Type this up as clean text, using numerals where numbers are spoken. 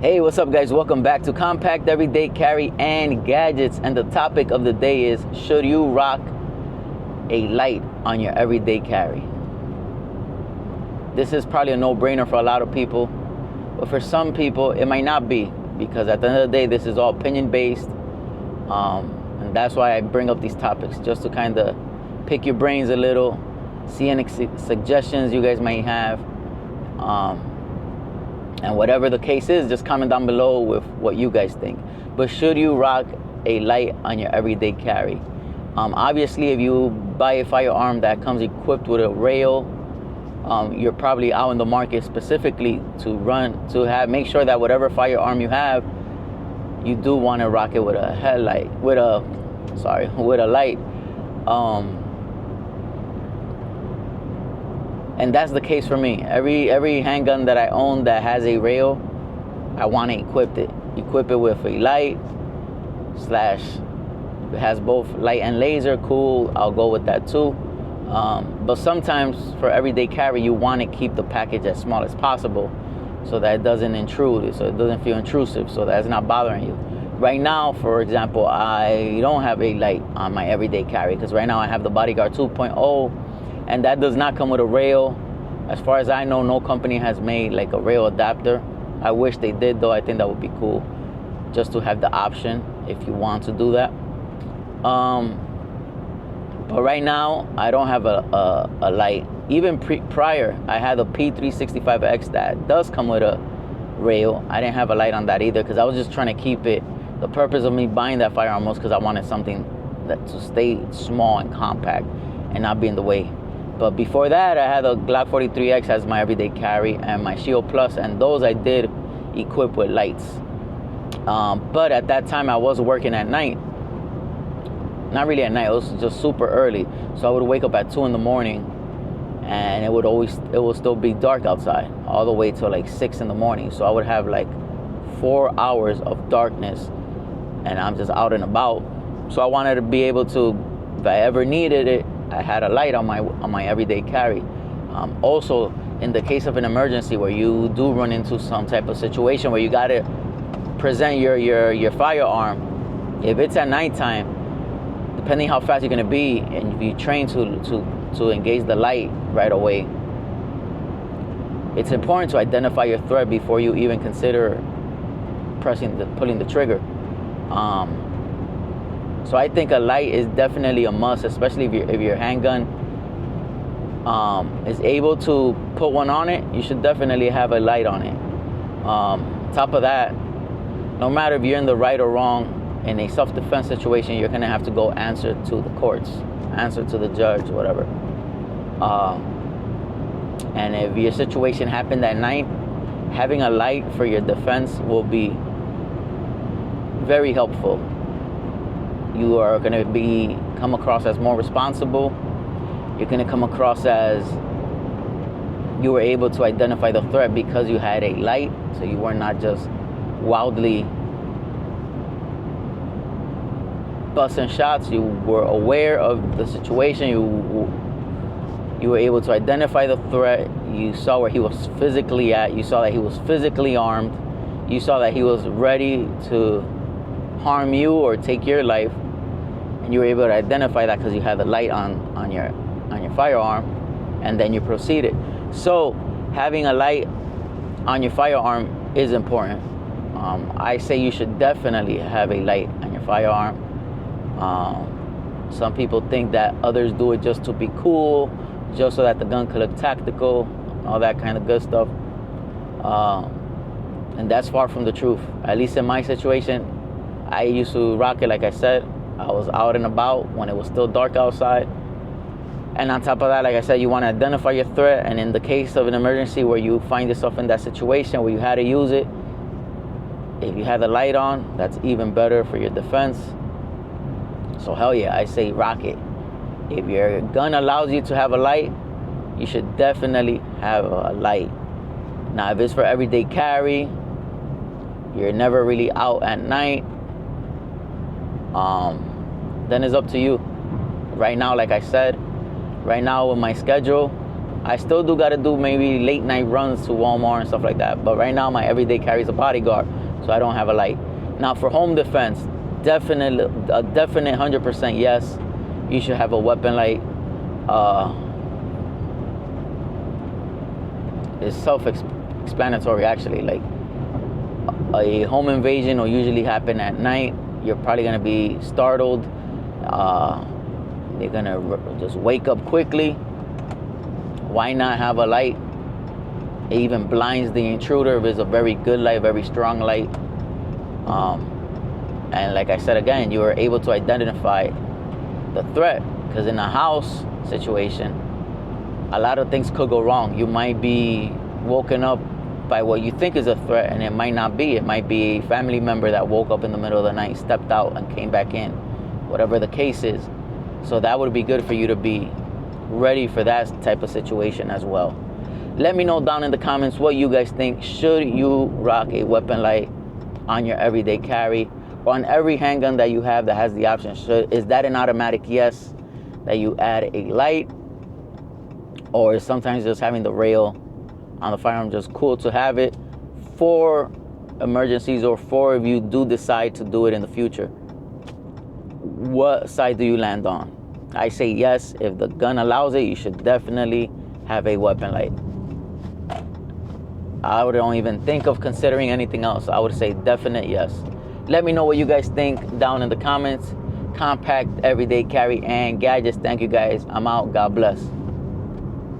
Hey, what's up guys? Welcome back to Compact Everyday Carry and Gadgets. And the topic of the day is, should you rock a light on your everyday carry? This is probably a no-brainer for a lot of people, but for some people it might not be, because at the end of the day this is all opinion based, and that's why I bring up these topics, just to kind of pick your brains a little, see any suggestions you guys might have. And whatever the case is, just comment down below with what you guys think. But should you rock a light on your everyday carry? Obviously, if you buy a firearm that comes equipped with a rail, you're probably out in the market specifically to make sure that whatever firearm you have, you do want to rock it with a headlight, with a light. And that's the case for me. Every handgun that I own that has a rail, I want to equip it with a light / it has both light and laser. Cool, I'll go with that too. But sometimes for everyday carry, you want to keep the package as small as possible so that it doesn't intrude, so it doesn't feel intrusive, so that it's not bothering you. Right now, for example, I don't have a light on my everyday carry because right now I have the Bodyguard 2.0. and that does not come with a rail. As far as I know, no company has made like a rail adapter. I wish they did though. I think that would be cool, just to have the option if you want to do that. But right now I don't have a light. Even prior, I had a P365X that does come with a rail. I didn't have a light on that either because I was just trying to keep it. The purpose of me buying that firearm was because I wanted something to stay small and compact and not be in the way. But before that, I had a Glock 43X as my everyday carry and my Shield Plus, and those I did equip with lights. But at that time, I was working at night. Not really at night, it was just super early. So I would wake up at 2 in the morning, and it would still be dark outside, all the way till like 6 in the morning. So I would have like 4 hours of darkness, and I'm just out and about. So I wanted to be able to, if I ever needed it, I had a light on my everyday carry. Also, in the case of an emergency where you do run into some type of situation where you gotta present your firearm, if it's at nighttime, depending how fast you're gonna be, and if you train to engage the light right away, it's important to identify your threat before you even consider pulling the trigger. So I think a light is definitely a must, especially if your handgun is able to put one on it. You should definitely have a light on it. Top of that, no matter if you're in the right or wrong in a self-defense situation, you're gonna have to go answer to the courts, answer to the judge, whatever. And if your situation happened at night, having a light for your defense will be very helpful. You are going to come across as more responsible. You're going to come across as you were able to identify the threat because you had a light, so you were not just wildly busting shots. You were aware of the situation. You were able to identify the threat. You saw where he was physically at. You saw that he was physically armed. You saw that he was ready to harm you or take your life, and you were able to identify that because you had the light on your firearm, and then you proceeded. So having a light on your firearm is important. I say you should definitely have a light on your firearm. Some people think that others do it just to be cool, just so that the gun could look tactical, all that kind of good stuff, and that's far from the truth. At least in my situation, I used to rock it, like I said. I was out and about when it was still dark outside. And on top of that, like I said, you want to identify your threat. And in the case of an emergency where you find yourself in that situation where you had to use it, if you had the light on, that's even better for your defense. So hell yeah, I say rock it. If your gun allows you to have a light, you should definitely have a light. Now, if it's for everyday carry, you're never really out at night, then it's up to you. Right now, like I said, right now with my schedule, I still do got to do maybe late night runs to Walmart and stuff like that. But right now, my everyday carry is a bodyguard, so I don't have a light. Now, for home defense, definite 100% yes. You should have a weapon light. It's self-explanatory, actually. Like, a home invasion will usually happen at night. You're probably gonna be startled. You're gonna just wake up quickly. Why not have a light? It even blinds the intruder if it's a very good light, very strong light. And like I said again, you are able to identify the threat, because in a house situation, a lot of things could go wrong. You might be woken up by what you think is a threat, and it might not be. It might be a family member that woke up in the middle of the night, stepped out, and came back in, whatever the case is. So that would be good for you to be ready for that type of situation as well. Let me know down in the comments what you guys think. Should you rock a weapon light on your everyday carry, or on every handgun that you have that has the option? Is that an automatic yes, that you add a light? Or is sometimes just having the rail on the firearm just cool to have it for emergencies, or for if you do decide to do it in the future? What side do you land on? I say yes. If the gun allows it, you should definitely have a weapon light. I don't even think of considering anything else. I would say definite yes. Let me know what you guys think down in the comments. Compact everyday carry and gadgets. Thank you guys. I'm out. God bless.